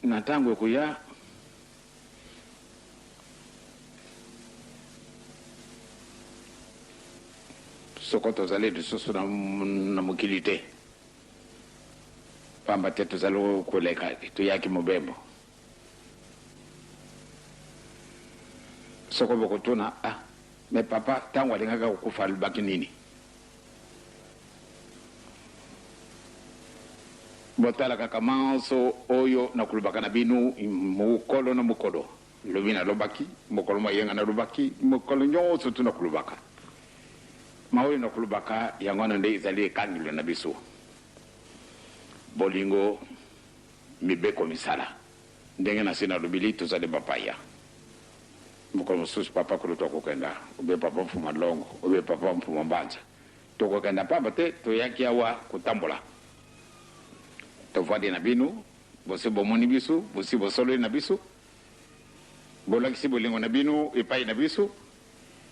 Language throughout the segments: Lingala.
na tangu kuya sokoto zale de soso na mukilite pamba tetu zalo kuleka tu yaki mubembo soko bokotuna me papa tangu alingaka kukufa alibaki nini botala kaka manso oyo na kulubaka na binu mukolo na mukolo lobina lobaki mukolo mayenga na lobaki mukolo nyonso tuna kulubaka maoyo na kulubaka yangwana nde izali kangilo na biso bolingo mibeko misala ndenge na sina lubili tozale bapaya mukolo mususu papa kuluto kokenda ube papa mfuma longo ube papa mfuma mbanza tokokenda papa te toyaki awa kutambola tovadi na binu bose bomoni bisu bosi bosolo na bisu bolakisi bolingo na binu epai na bisu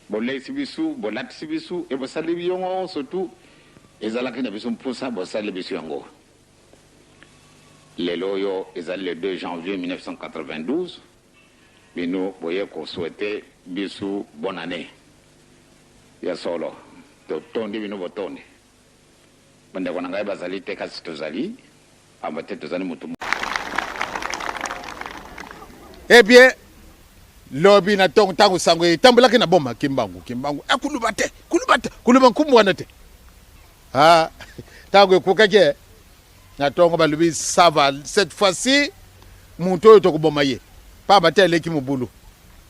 bolesi bisu bolatisi bisu e bosali biyongo surtout ezalaki na bisu mpusa bosali bisu yango lelo yo ezali le 2 janvier 1992 binu boye ko souhaiter bisu bonne année ya solo to tondi binu botonde bande ko ngai bazali te kasi tozali amate tozali mutu eh bien lobi na tongo tangu sangwe tambulaki na bomba kimbangu kulubate kuluba nkumwana te tangu kukaje na tongo balubi sava cette fois-ci muto to kuboma ye pa batele ki mubulu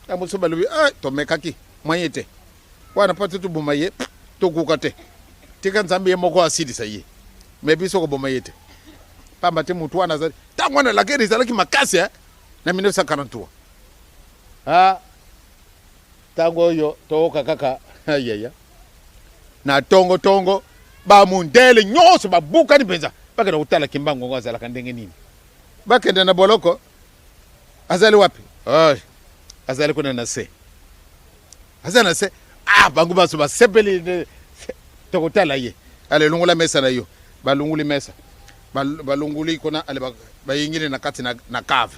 na muso balubi to mekaki mwanyete wana patu to boma ye to kukate tika nzambe moko asidi saye mebiso kuboma yete pa bate mutu wana zali tangu na lakini zalaki makasi na 1943 tango yo toka kaka ayaya na tongo ba mundele nyoso babuka ni penza baka na utala kimbango ngazala kandenge nini bakenda na boloko azali wapi azali kuna na se azana se bangu baso basepeli tokotala ye ale lungula mesa na yo balunguli mesa balunguli kuna ale bayingine na kati na cave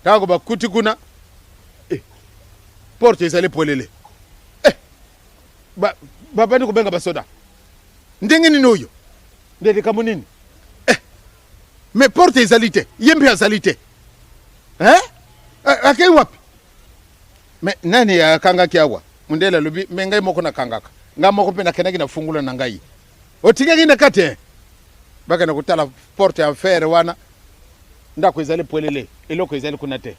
tango bakuti kuna porte ezali polele babandi kubenga basoda ndenge nini oyo ndeli kamo nini me porte ezali te yembe azali te akei wapi me nani akangaki awa mundele lobi me ngai moko na kangaka nga moko pe na kenaki na fungula na ngai otigaki na kate baka na kutala porte en fer wana ndako ezali polele eloko ezali kuna te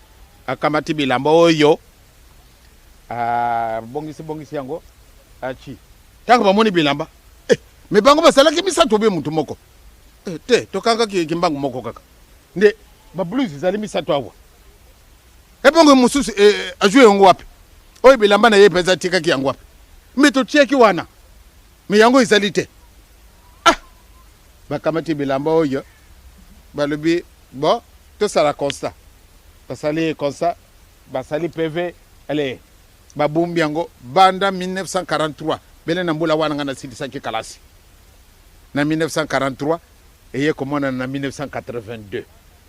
akamati bilamba oyo bongisi yango achi tango bamoni bilamba me bango basalaki misato be mutu moko te tokanga ki kimbangu moko kaka nde ba blues zali misato awa bongo mususu ajue yango wapi oyi bilamba na ye peza tika ki yango wapi mito cheki wana me yango izali te bakamati bilamba oyo balubi bo to sala constat basali constat basali PV allez babumbi yango banda 1943 bele na mbula wana ngana sidi saki kalasi na 1943 eye komona na 1982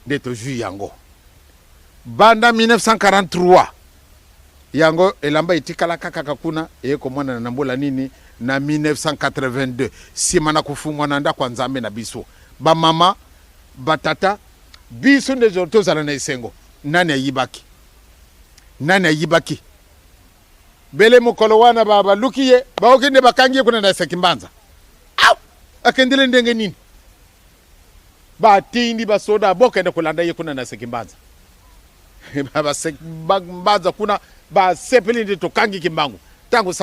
de to ju yango banda 1943 yango elamba itikala kaka kuna eye komona na mbula nini na 1982 simana kufungwa na nda kwa nzambe na biso ba mama batata biso ndezo tozala na isengo nani ayibaki bele mukolo wana baba lukiye baokende bakangie kuna na sekimbanza akendele ndenge nini batindi basoda bokende kulanda ye kuna na sekimbanza baba sekimbanza kuna ba sepeli ndi tokangi kimbangu tangu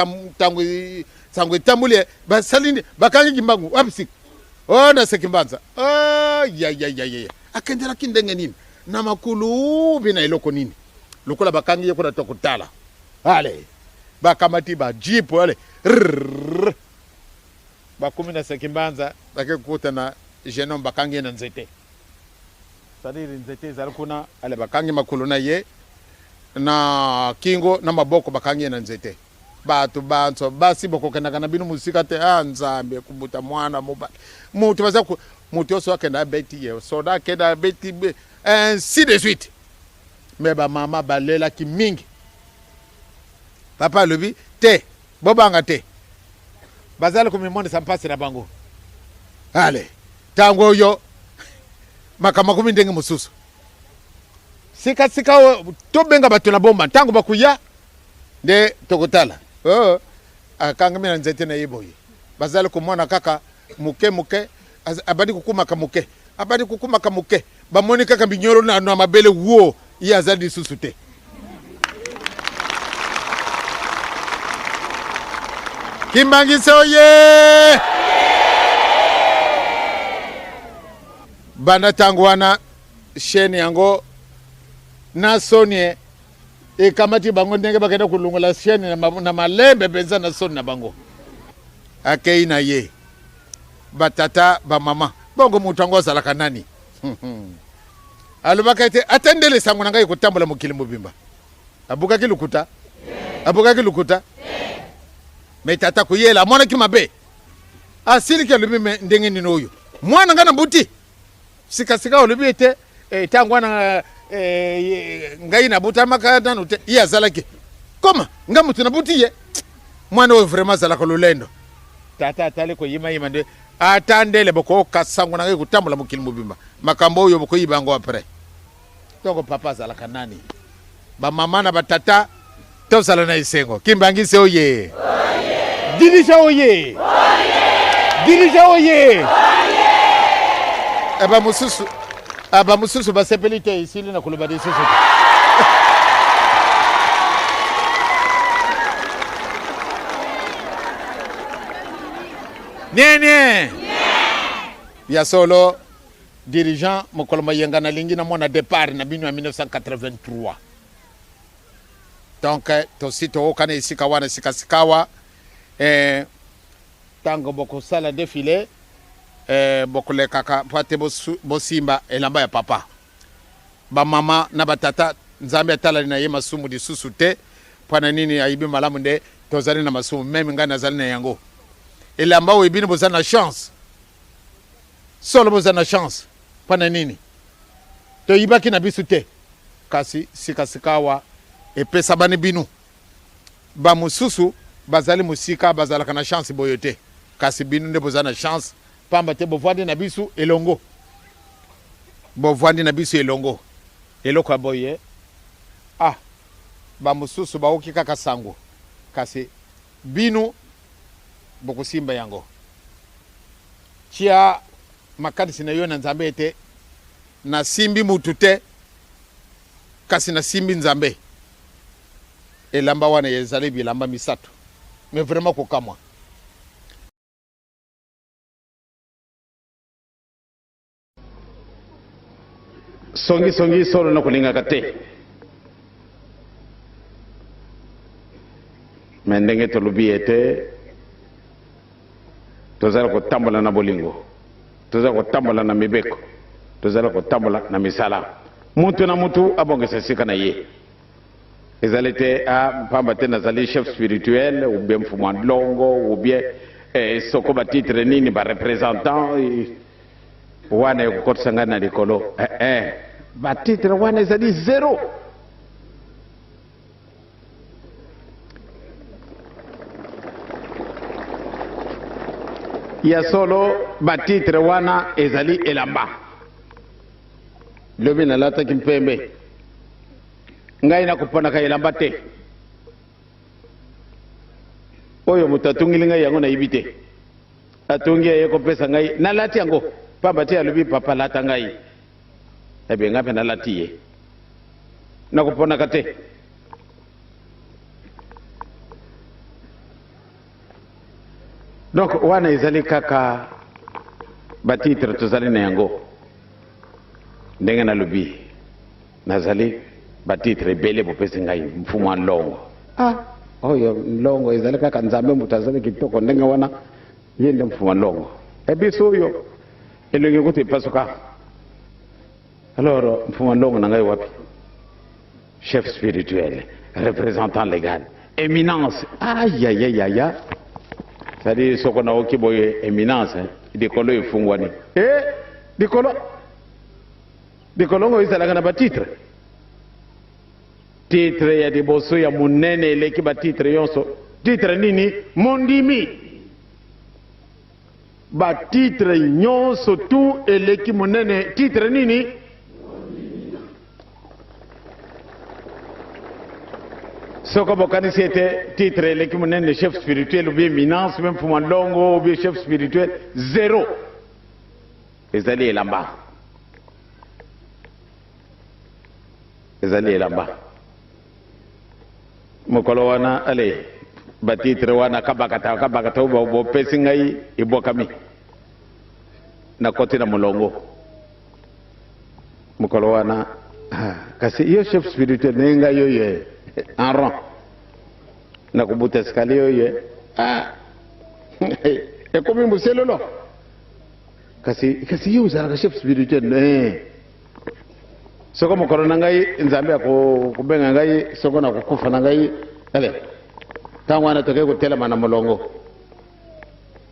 sangu tambule basalindi bakangi kimbangu wapsi na sekimbanza ya akendela kindenge nini na makulu bina iloko nini lokola bakangi ye kuna tokutala ale bakamati ba jeep wale bakumi na sekimbanza bakekuta na jenom bakangi na nzete sadiri nzete zalikuna ale bakangi makulu na ye na kingo na maboko bakangi na nzete batu banso basi boko kana binu musika te nzambe kubuta mwana mobali mutu baza mutu oso akenda beti ye soda kenda beti ainsi de suite. Mais maman balela ki mingi. Papa alobi te bobanga te. Bazali kumimonde sampasi na bango. Ale tango yo makamako ndenge mususu. Sika to benga batu na bomba tango bakuya de tokotala. Akanga mina nzete na yeboye. Bazali kumona kaka muke abadi kukuma kamuke. Abadi kukuma kamuke. Bamoni kaka binyoro na mabele wo iya azadi susute. Kimbangise oye! Bana tangwana sheni yango na sonie kamati bango ndenge bakenda kulungola sheni na malembe benza na soni na bango. Akei na ye. Batata ba mama. Bongo mutango azalaka nani? Alobaka ete atendele sango na ngai kotambola mokili mobimba. Abukaki lukuta? Abukaki lukuta? Me tata kuyela mwana ki mabe. Asili ke lubi me ndenge nino oyo. Mwana ngana mbuti. Sika olubi ete tangwana ngai na buta makata nute iya zalaki. Koma nga mutu na buti ye. Mwana oyo vraiment zalaka lolendo. Tata atale ko yima nde atandele boko kasango na ngai kotambola mokili mobimba. Makambo oyo boko yibango apre. Toko papa zalaka nani? Ba mama na batata to sala na isengo. Kimbangise oye. Dirija oye. Dirija oye. Aba mususu basepelite isili na kulubadi susu. Nene. Ya solo dirigeant mokoloma yenga na lingi na mona départ na bino ya 1983. Donc to sito okane isika wana sikawa tango boko sala défilé boko le kaka pate bosimba elamba ya papa. Ba mama na batata nzambe atala na ye masumu di susu te pana nini aibi malamu nde tozali na masumu meme ngana zali na yango. Elamba o ibini bozana na chance. Solo bozana na chance. Pana nini? To ibaki na bisu te. Kasi sikasikawa epesa bani binu. Ba mususu bazali musika bazalaka na chance boyote. Kasi binu nde bozana na chance. Pamba te bovandi na bisu elongo. Bovandi na bisu elongo. Eloko boye. Ba mususu baoki kaka sango. Kasi binu bokusimba yango. Chia makadisi na yo na nzambe ete na simbi mutute kasi na simbi nzambe. Elamba wana yezali bilamba misato. Mais vraiment kokamwa. Songi solo na kulinga kate. Mendenge tolubi ete tozala kotambola na bolingo. Tozala kotambola na mibeko. Tozala kotambola na misala. Mutu na mutu abongesa sika na ye. Ezali te pamba te nazali chef spirituel ou bien mfumu ndlongo ou bien soko ba titre nini ba représentant wana ekokotisa na likolo ba titre wana ezali zero. Ya solo ba titre wana ezali elamba. Lobi na lata kimpembe. Ngai na kupona ka elamba te. Oyo mutatungi ngai yango na ibite. Atungi yeko pesa ngai na lati yango. Pamba te alobi papa lata ngai. Ebe ngape na lati ye. Na kupona ka te. Donc wana ezali kaka batitre tozali na yango. Ndenge na lobi nazali batitre bele bopesi ngai mfumu ndlongo. Oyo ndlongo ezali kaka nzambe mutazali kitoko ndenge wana yende mfumu ndlongo. Ebiso oyo elenge kuti pasuka. Alors mfumu ndlongo na ngai wapi? Chef spirituel, représentant légal, éminence. Aïe aïe aïe aïe. C'est-à-dire soko na okiboye éminence, dikolo ifungwani. Dikolo de kolongo ezalaka na batitre titre ya liboso ya monene eleki batitre yonso titre nini mondimi batitre nyonso tu eleki monene titre nini soko bokanisi ete titre eleki monene chef spirituel ou bien éminence même Fumalongo ou bien chef spirituel zéro ezali elamba ezali elamba mokolo wana ale batitre wana kabakata bopesi ngai ebwakami na kote na molongo mokolo wana kasi iyo chef spirituel ne ngai yoye en rang na kubuta escalier yoye ekomi muselolo kasi iyo uzalaka chef spirituel ne soko mokolo na ngai nzambe akubenga ngai soko na kukufa na ngai ale ntango wana toke kotelema na molongo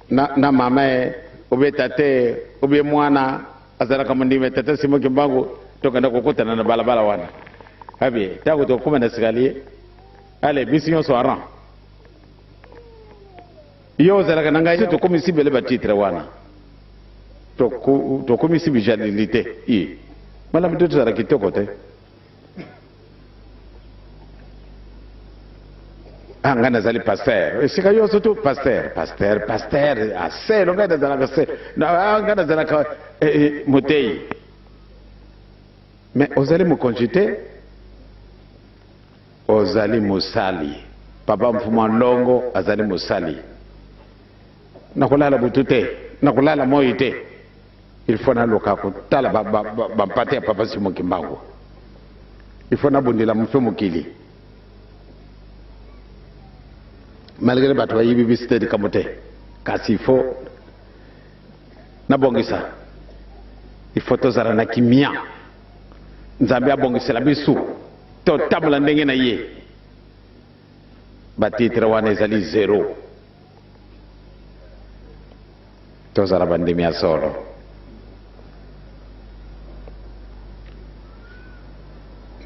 na mama obe tate obe mwana azalaka mondime tata Simoki Mbangu tokenda kokutana na balabala wana abi ntango tokokoma na escalier ale bisi nyonso aran yo ozalaka na ngai tokomisi bele batitre wana tokomisi bijalilite i malamu te tozala kitoko te ngai nazali paster esika nyonso tu paster aselo ngai nazalaka se ngai nazalaka motei mais ozali mokonzi te ozali mosali papa Mfumalongo azali mosali nakolala butu te nakolala moi te il faut naluka kotala bampate ya papa Simoki Mbangu il faut nabundela mofe mokili malgré bato bayibi biso te likambo te kasi il faut nabongisa il faut tozala na kimia nzambe abongisela biso totambola ndenge na ye batitre wana ezali zero tozala bandemi ya solo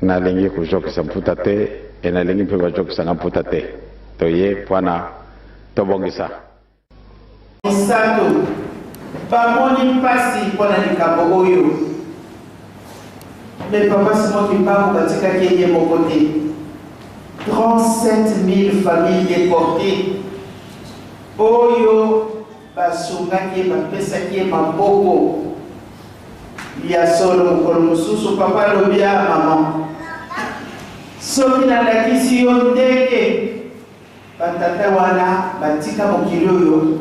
nalingi kujokisa mputa te nalingi mpe bajokisanga mputa te toye pwana tobongisa misato bamoni mpasi mpona likambo oyo me papa Simoki Mbangu batikaki ye moko te 37 000 familles déportées oyo basungaki bapesaki ye maboko ya solo mokolo mosusu papa alobi ya mama soki nalakisi yo ndenge batata wana batika mokili oyo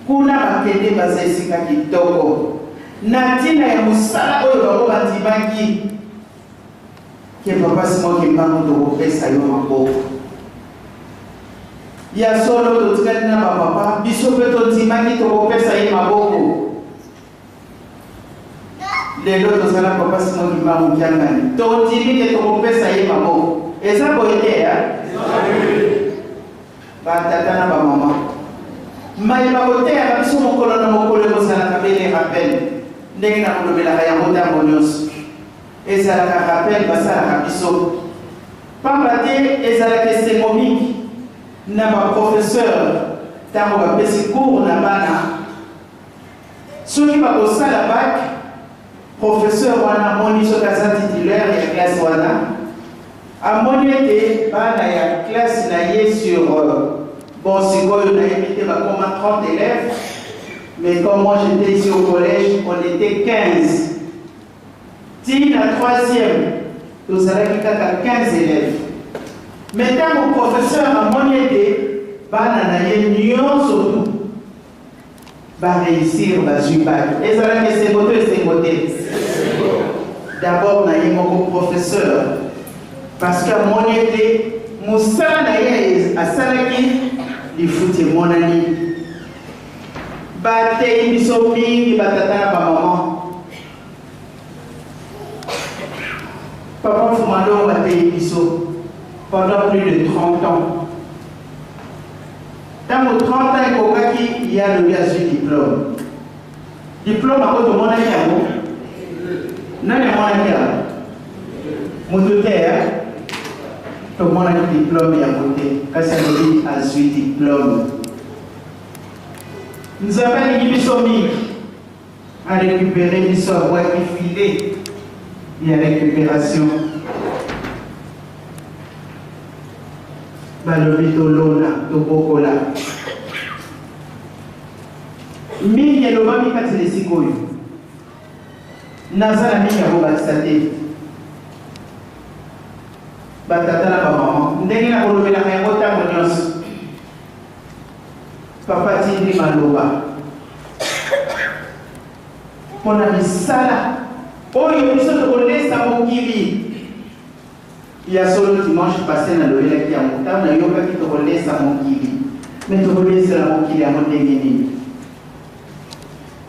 kuna bakende baza esika kitoko na ntina ya mosala oyo bango bandimaki ke papa Simoki Mbangu tokopesa yo maboko ya solo totikali na bapapa biso mpe tondimaki tokopesa ye maboko lelo tozala papa Simoki Mbangu kiangani tondimi ke tokopesa ye maboko eza boye ya batata na bamama mayeba koteya biso mokolo na mokolo ekozalaka bele rappel ndenge na kolobelaka yango ntango nyonso ezalaka rappel basalaka biso pamba te ezalaka esengo mingi na baprofesseur ntango bapesi cours na bana soki bakosala bac professeur wana amoni soki aza titulaire ya classe wana amoni ete bana ya classe na ye sur bon sikoyo nayebi te bakoma 30 élèves mais comme moi j'étais ici au collège on était 15 ti na 3e tozalaki kaka 15 élèves mais ntango professeur amoni ete bana na ye nyonso tu baréussir bazwi bac ezalaki esengo to esengo te d'abord na ye moko professeur parce que amoni ete mosala na ye asalaki lifuti emonani bateyi biso mingi batata na bamama papa Mfumalongo bateyi biso pendant plus de 30 ans ntango 30 ans ekokaki ye alobi azwi diplôme akotomonaki yango nani amonaki awa moto te tomonaki diplôme ya mote kasi alobi azwi diplôme nzambe alingi biso mingi arécupéré biso abwaki filet ya récupération balobi tolona tobokola mingi elobami kati na esika oyo naza na mingi akobakisa te batata na bamama ndenge na kolobelaka yango ntango nyonso papa tindi maloba mpona misala oyo biso tokolesa mokili ya solo dimanche passé nalobelaki yango ntango nayokaki tokolesa mokili me tokolesela mokili yango ndenge nini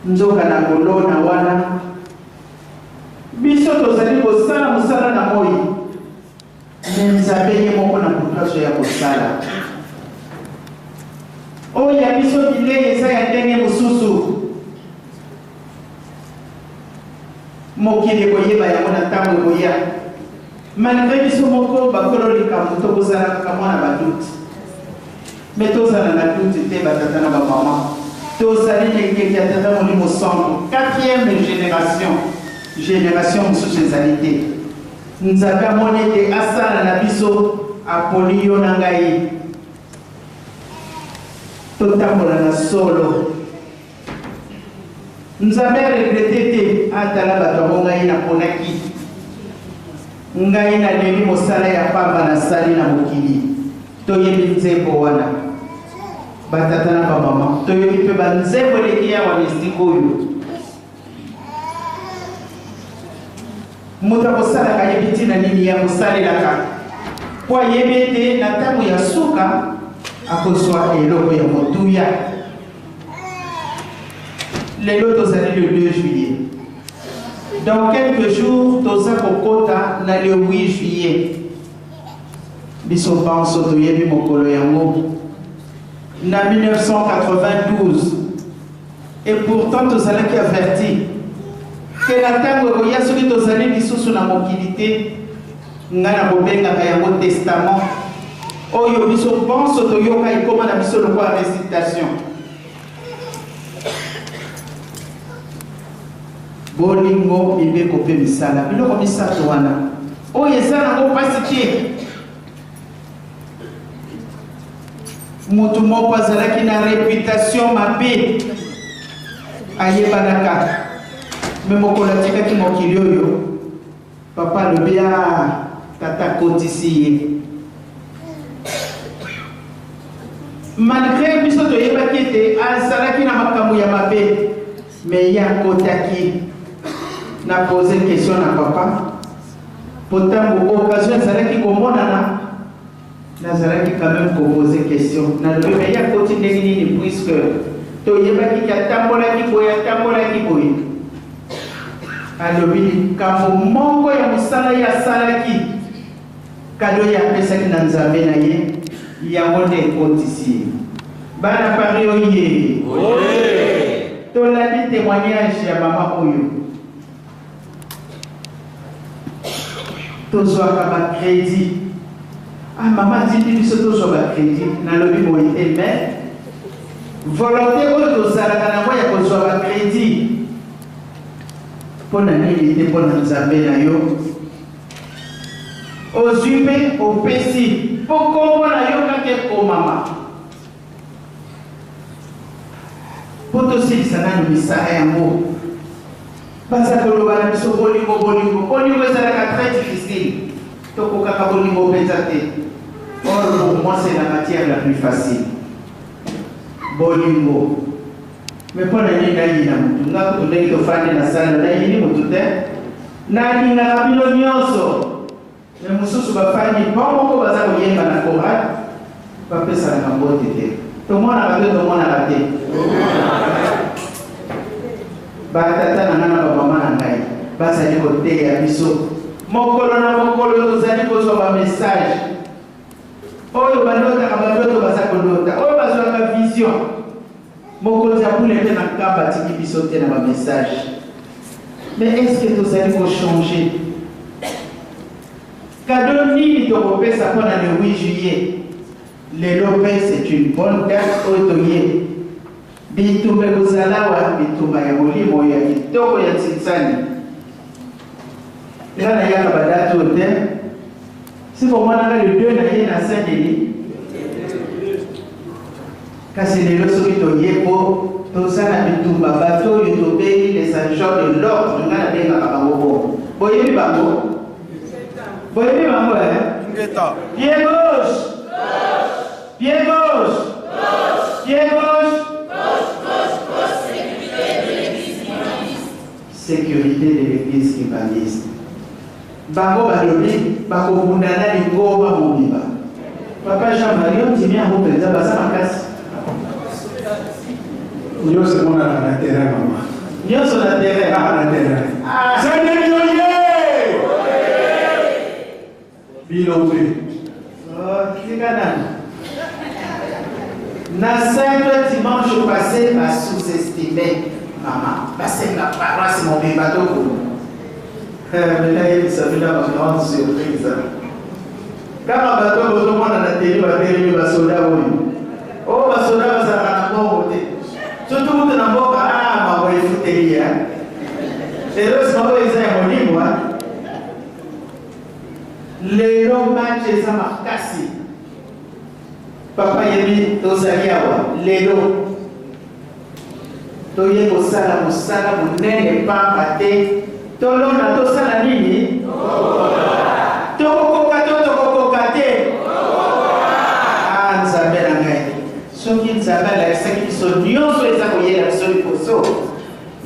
nzoka na kolona wana biso tozali kosala mosala na moi me nzambe ye moko na mokaso ya kosala oyo ya biso bilei eza ya ndenge mosusu mokili koyeba yango na ntango ekoya malgré biso moko bakolo likambo tokozala kaka mwana baduti me tozala na duti te batata na bamama tozali na ekeke ya tata molimo sango 4e génération mosusu ezali te nzambe amoni ete asala na biso aponi yo na ngai totambola na solo nzambe aregrete te atala bato yango ngai naponaki ngai naleli mosala ya pamba nasali na mokili toyebi nzembo wana batata na bamama toyebi mpe banzembo eleki awa na esika oyo moto akosalaka yebi ntina nini ya kosalelaka po ayebi ete na ntango ya suka akozwa eloko ya motuya lelo tozali le 2 juillet dans quelques jours toza kokota na le 8 juillet biso banso toyebi mokolo yango na 1992 et pourtant tozalaki averti que na ntango ekoya soki tozali lisusu na mokili te ngai na kobengaka yango testament oyo biso banso toyoka ekoma na biso lokola récitation bolingo mibeko mpe misala biloko misato wana oyo eza nango mpasi te moto moko azalaki na réputation mabe ayebanaka me mokolo atikaki mokili oyo papa alobi tata kotisi ye malgré biso toyebaki ete azalaki na makambo ya mabe me ye akotaki na pose question na papa po ntango occasion ezalaki komonana nazalaki quand même kopose question nalobi me ye akoti ndenge nini puisque toyebaki ke atambolaki boye alobi likambo moko ya mosala ye asalaki kado ye apesaki na nzambe na ye yango nde ekotisi ye bana pari oye tolandi témoignage ya mama oyo tozwaka bakredi mama atindi biso tozwa bakredi nalobi boye te mais volonté oyo tozalaka nango ya kozwa bakredi mpo na nini te mpo na nzambe na yo ozwi mpe opesi mpo kombo na yo kaka ekomama mpo tosilisa nano misala yango baza koloba na biso bolingo ezalaka très difficile tokokaka bolingo mpenza te or pour moi c'est la matière la plus facile bolingo me mpo na nini nayina motu nga kutu ndenge tofandi na sala nayini motu te nalingaka bino nyonso me mosusu bafandi mpo moko baza koyemba na koral bapesalaka mbote te tomonaka te tomonaka te batata na nga na bamama na ngai bazali koteya biso mokolo na mokolo tozali kozwa bamessage oyo balotaka baloto baza kolota oyo bazwaka vision mokonzi apule mpe na nkamba atiki biso te na bamessage Mais est-ce que vous allez changer? Cadeau ni d'Européen, ça prend le 8 juillet. Le Lopez, c'est une bonne date autoyée. Bitumbe Guzalawa, Bitumba Yamolimo, Yakitoko Yatsitsani. Là, il y a un date au thème. Si vous m'en le 2, il y a un Saint-Denis. Quand c'est les leçons qui ont été pour tout ça, il y a un bateau, il y a les agents de l'ordre, il y a un bateau. Vous voyez le bateau? Vous voyez le bateau? Pied gauche! Pied gauche! Pied gauche! Sécurité de l'église kibaniste. Bango balobi, bako mundana ligoma mubiba. Papa Jean-Marie, on dit bien, on peut dire, ça ma casse. Nous sommes à la terre, maman. Nous sommes à la terre. À la terre. C'est le Bilobé. Oh, qui est na 5 dimanche passé, m'a sous-estimé maman. Parce que la paroisse, mon bébé bateau. Mais là, il s'agit d'une grande surprise. Quand un bateau, vous monde a télé, va faire un soldat. Oh, un soldat, ça va pas voter. Surtout, vous n'avez pas ma voix fouterie. Et là, c'est pas ils ont un livre. Les match et ça m'a cassé. Papa Yemi, Tozaliawa, Lélo. Toye Kosala, Moussala, Mounene, pas pâté. Tolo na Tosala Nini. Tokokate. Ah, Nzabela Ngai. Soki Nzabela, c'est qui sont nyonso eza koyela biso liboso.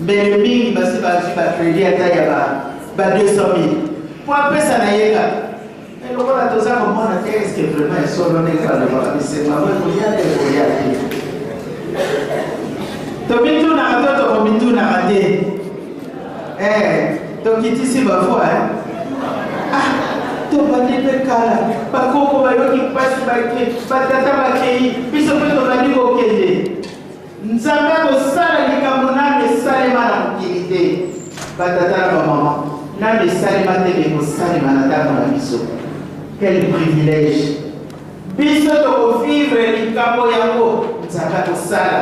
Mbele mingi basi bazwi bakredi ata ya ba 200 000. Po apesa na yeka. Et le voilà tout ça comment on a fait est-ce que vraiment ils sont non écran de voir mais c'est ma bonne voyage. To bitu na rato to bitu na raté. To kitisi ba fois to bandi pe kala ba koko ba yoki pasi ba ke ba tata ba kei biso pe to bandi ko kende. Nzambe ko sala likambo na me sale mala mukilite. Ba tata ba mama na me sale mate be ko sale mala ta na biso. Quel privilège! Biso to vivre likambo yango nzaka kosala.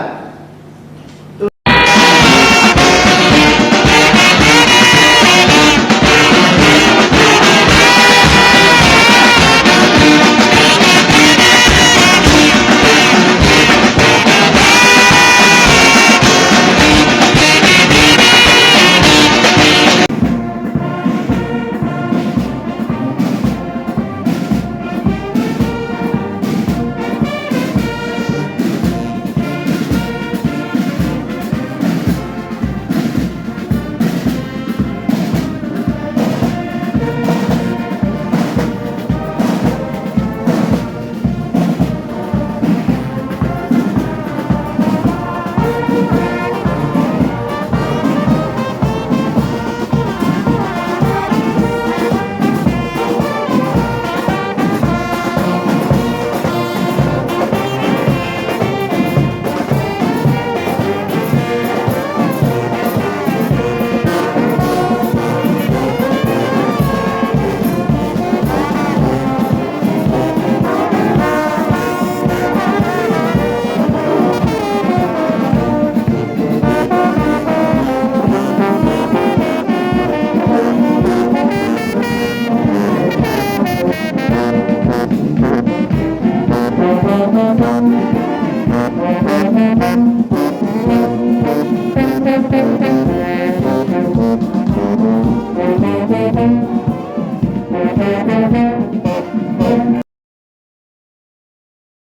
Thank you.